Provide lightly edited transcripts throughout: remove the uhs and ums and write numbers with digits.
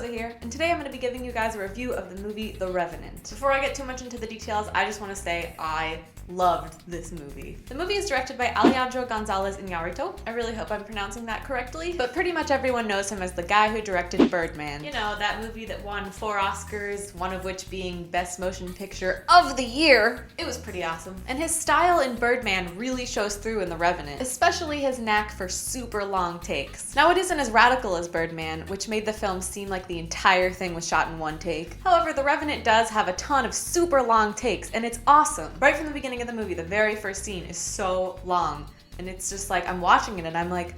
Rosa here, and today I'm going to be giving you guys a review of the movie The Revenant. Before I get too much into the details, I just want to say I loved this movie. The movie is directed by Alejandro González Iñárritu. I really hope I'm pronouncing that correctly, but pretty much everyone knows him as the guy who directed Birdman. You know, that movie that won 4 Oscars, one of which being Best Motion Picture of the Year. It was pretty awesome. And his style in Birdman really shows through in The Revenant, especially his knack for super long takes. Now, it isn't as radical as Birdman, which made the film seem like the entire thing was shot in one take. However, The Revenant does have a ton of super long takes, and it's awesome. Right from the beginning of the movie, the very first scene is so long, and it's just like, I'm watching it and I'm like,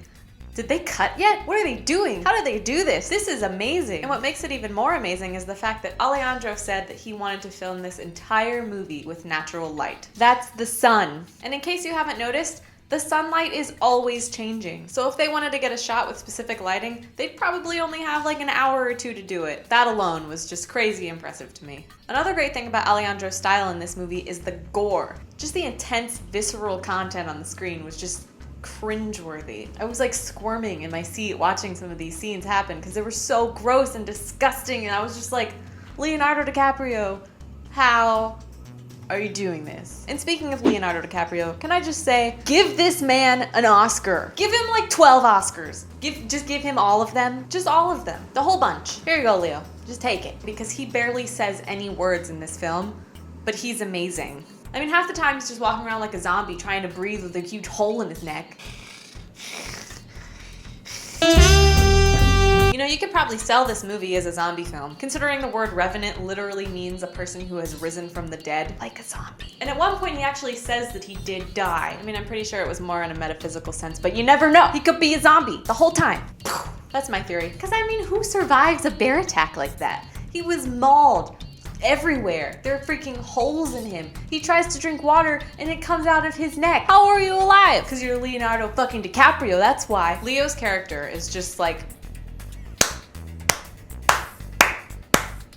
did they cut yet? What are they doing? How did they do this? This is amazing. And what makes it even more amazing is the fact that Alejandro said that he wanted to film this entire movie with natural light. That's the sun. And in case you haven't noticed, the sunlight is always changing. So if they wanted to get a shot with specific lighting, they'd probably only have like an hour or two to do it. That alone was just crazy impressive to me. Another great thing about Alejandro's style in this movie is the gore. Just the intense, visceral content on the screen was just cringeworthy. I was like squirming in my seat watching some of these scenes happen because they were so gross and disgusting, and I was just like, Leonardo DiCaprio, how are you doing this? And speaking of Leonardo DiCaprio, can I just say, give this man an Oscar. Give him like 12 Oscars. Just give him all of them. Just all of them. The whole bunch. Here you go, Leo. Just take it. Because he barely says any words in this film, but he's amazing. I mean, half the time he's just walking around like a zombie trying to breathe with a huge hole in his neck. You know, you could probably sell this movie as a zombie film, considering the word Revenant literally means a person who has risen from the dead, like a zombie. And at one point he actually says that he did die. I mean, I'm pretty sure it was more in a metaphysical sense, but you never know. He could be a zombie the whole time. That's my theory. Because I mean, who survives a bear attack like that? He was mauled everywhere. There are freaking holes in him. He tries to drink water and it comes out of his neck. How are you alive? Because you're Leonardo fucking DiCaprio, that's why. Leo's character is just like,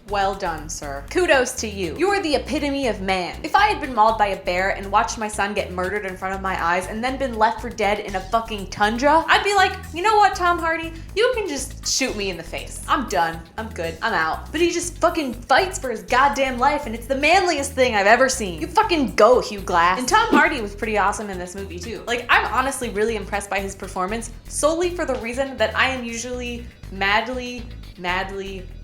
well done, sir. Kudos to you. You are the epitome of man. If I had been mauled by a bear and watched my son get murdered in front of my eyes and then been left for dead in a fucking tundra, I'd be like, you know what, Tom Hardy? You can just shoot me in the face. I'm done. I'm good. I'm out. But he just fucking fights for his goddamn life, and it's the manliest thing I've ever seen. You fucking go, Hugh Glass. And Tom Hardy was pretty awesome in this movie too. Like, I'm honestly really impressed by his performance solely for the reason that I am usually madly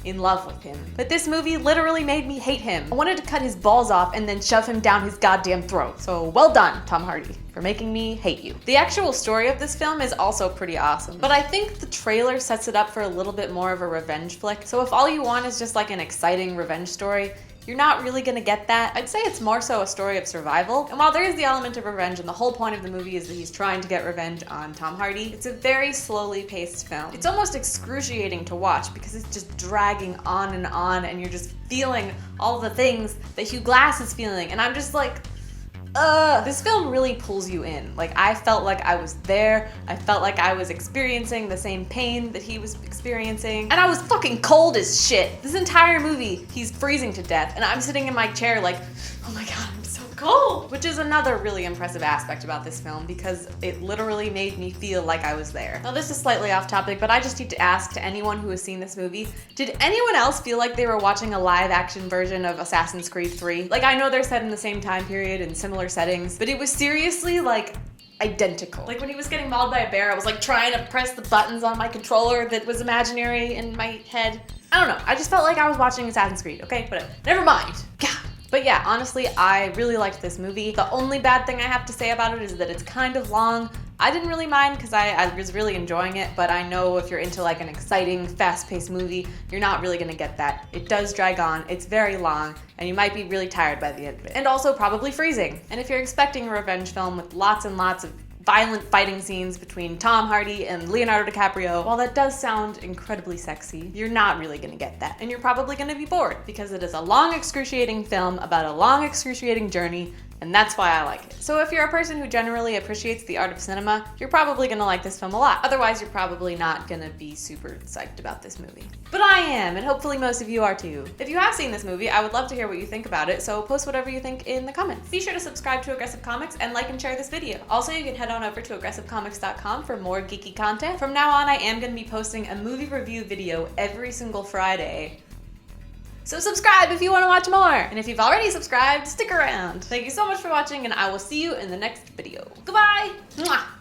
in love with him. But this movie literally made me hate him. I wanted to cut his balls off and then shove him down his goddamn throat. So well done, Tom Hardy, for making me hate you. The actual story of this film is also pretty awesome, but I think the trailer sets it up for a little bit more of a revenge flick. So if all you want is just like an exciting revenge story, you're not really gonna get that. I'd say it's more so a story of survival. And while there is the element of revenge, and the whole point of the movie is that he's trying to get revenge on Tom Hardy, it's a very slowly paced film. It's almost excruciating to watch because it's just dragging on, and you're just feeling all the things that Hugh Glass is feeling. And I'm just like, this film really pulls you in. Like, I felt like I was there. I felt like I was experiencing the same pain that he was experiencing. And I was fucking cold as shit. This entire movie, he's freezing to death, and I'm sitting in my chair like, oh my god, I'm so cold. Which is another really impressive aspect about this film, because it literally made me feel like I was there. Now, this is slightly off topic, but I just need to ask to anyone who has seen this movie, did anyone else feel like they were watching a live action version of Assassin's Creed 3? Like, I know they're set in the same time period and similar settings, but it was seriously like identical. Like, when he was getting mauled by a bear, I was like trying to press the buttons on my controller that was imaginary in my head. I don't know, I just felt like I was watching Assassin's Creed, okay? But never mind. God. But yeah, honestly, I really liked this movie. The only bad thing I have to say about it is that it's kind of long. I didn't really mind because I was really enjoying it, but I know if you're into like an exciting, fast-paced movie, you're not really gonna get that. It does drag on, it's very long, and you might be really tired by the end of it. And also probably freezing. And if you're expecting a revenge film with lots and lots of violent fighting scenes between Tom Hardy and Leonardo DiCaprio, while that does sound incredibly sexy, you're not really gonna get that. And you're probably gonna be bored because it is a long, excruciating film about a long, excruciating journey And that's why I like it. So if you're a person who generally appreciates the art of cinema, you're probably gonna like this film a lot. Otherwise, you're probably not gonna be super psyched about this movie. But I am, and hopefully most of you are too. If you have seen this movie, I would love to hear what you think about it, so post whatever you think in the comments. Be sure to subscribe to Aggressive Comics and like and share this video. Also, you can head on over to aggressivecomics.com for more geeky content. From now on, I am gonna be posting a movie review video every single Friday. So subscribe if you want to watch more! And if you've already subscribed, stick around! Thank you so much for watching, and I will see you in the next video. Goodbye! Mwah!